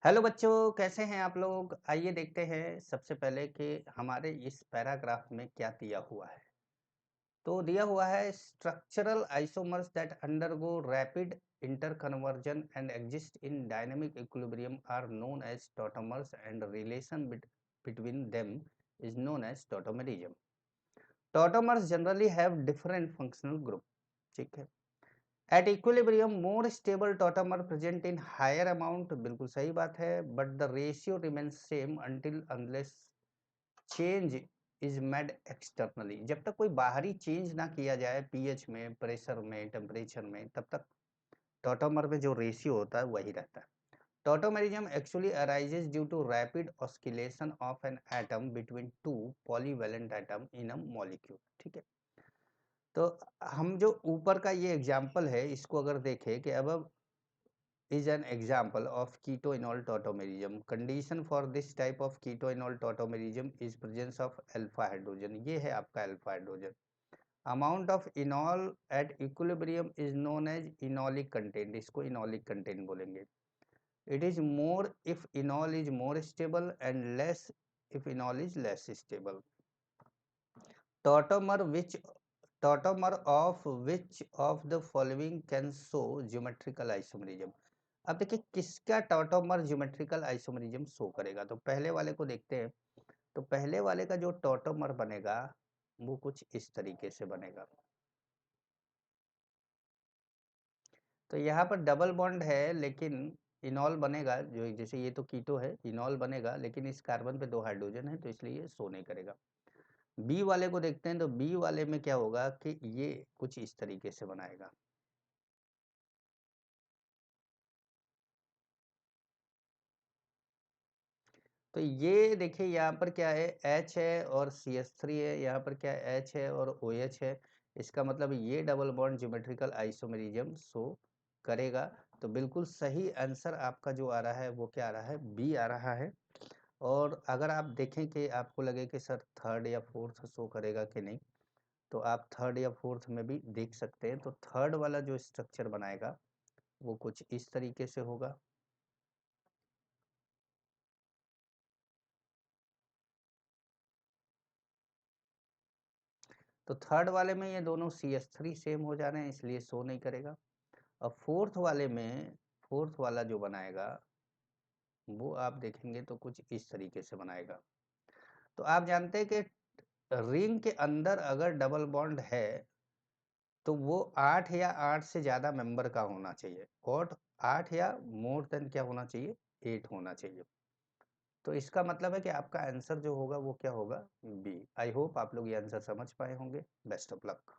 Hello बच्चों, कैसे हैं आप लोग? आइए देखते हैं सबसे पहले कि हमारे इस पैराग्राफ में क्या दिया हुआ है। तो दिया हुआ है structural isomers that undergo rapid interconversion and exist in dynamic equilibrium are known as tautomers and relation between them is known as tautomerism. Tautomers generally have different functional group. ठीक है। At equilibrium more stable tautomer are present in higher amount, बिल्कुल सही बात है, but the ratio remains same until unless change is made externally. जब तक कोई बाहरी चेंज ना किया जाए पीएच में, प्रेशर में, टेम्परेचर में, तब तक टॉटोमर में जो रेशियो होता है वही रहता है। Tautomerism actually arises due to rapid oscillation of an atom between two polyvalent atom in a molecule. ठीक है। तो हम जो ऊपर का ये एग्जाम्पल है इसको अगर देखें कि अब is an example of ketoenol tautomerism. Condition for this type of ketoenol tautomerism is presence of alpha hydrogen. ये है आपका alpha hydrogen. Amount of enol at equilibrium is known as enolic content. इसको enolic content बोलेंगे. It is more if enol is more stable and less if enol is less stable. Tautomer which Tautomer of which of the following can show geometrical isomerism. अब देखिए किसका tautomer geometrical isomerism show करेगा। तो पहले वाले को देखते हैं। तो पहले वाले का जो टॉटोमर बनेगा वो कुछ इस तरीके से बनेगा। तो यहाँ पर डबल बॉन्ड है लेकिन इनॉल बनेगा, जो जैसे ये तो कीटो है, इनॉल बनेगा लेकिन इस कार्बन पे दो हाइड्रोजन है तो इसलिए ये शो नहीं करेगा। बी वाले को देखते हैं। तो बी वाले में क्या होगा कि ये कुछ इस तरीके से बनाएगा। तो ये देखिए यहाँ पर क्या है, H है और CH3 है, यहाँ पर क्या है, H है और OH है। इसका मतलब ये double bond geometrical isomerism show करेगा। तो बिल्कुल सही आंसर आपका जो आ रहा है वो क्या आ रहा है, बी आ रहा है। और अगर आप देखें कि आपको लगे कि सर थर्ड या फोर्थ शो करेगा कि नहीं, तो आप थर्ड या फोर्थ में भी देख सकते हैं। तो थर्ड वाला जो स्ट्रक्चर बनाएगा वो कुछ इस तरीके से होगा। तो थर्ड वाले में ये दोनों CH3 सेम हो जा रहे हैं इसलिए शो नहीं करेगा। और फोर्थ वाले में, फोर्थ वाला जो बनाएगा वो आप देखेंगे तो कुछ इस तरीके से बनाएगा। तो आप जानते हैं कि रिंग के अंदर अगर डबल बॉन्ड है तो वो 8 या 8 से ज़्यादा मेंबर का होना चाहिए, और 8 या मोर देन क्या होना चाहिए, 8 होना चाहिए। तो इसका मतलब है कि आपका आंसर जो होगा वो क्या होगा, बी। आई होप आप लोग ये आंसर समझ पाए होंगे। Best of luck.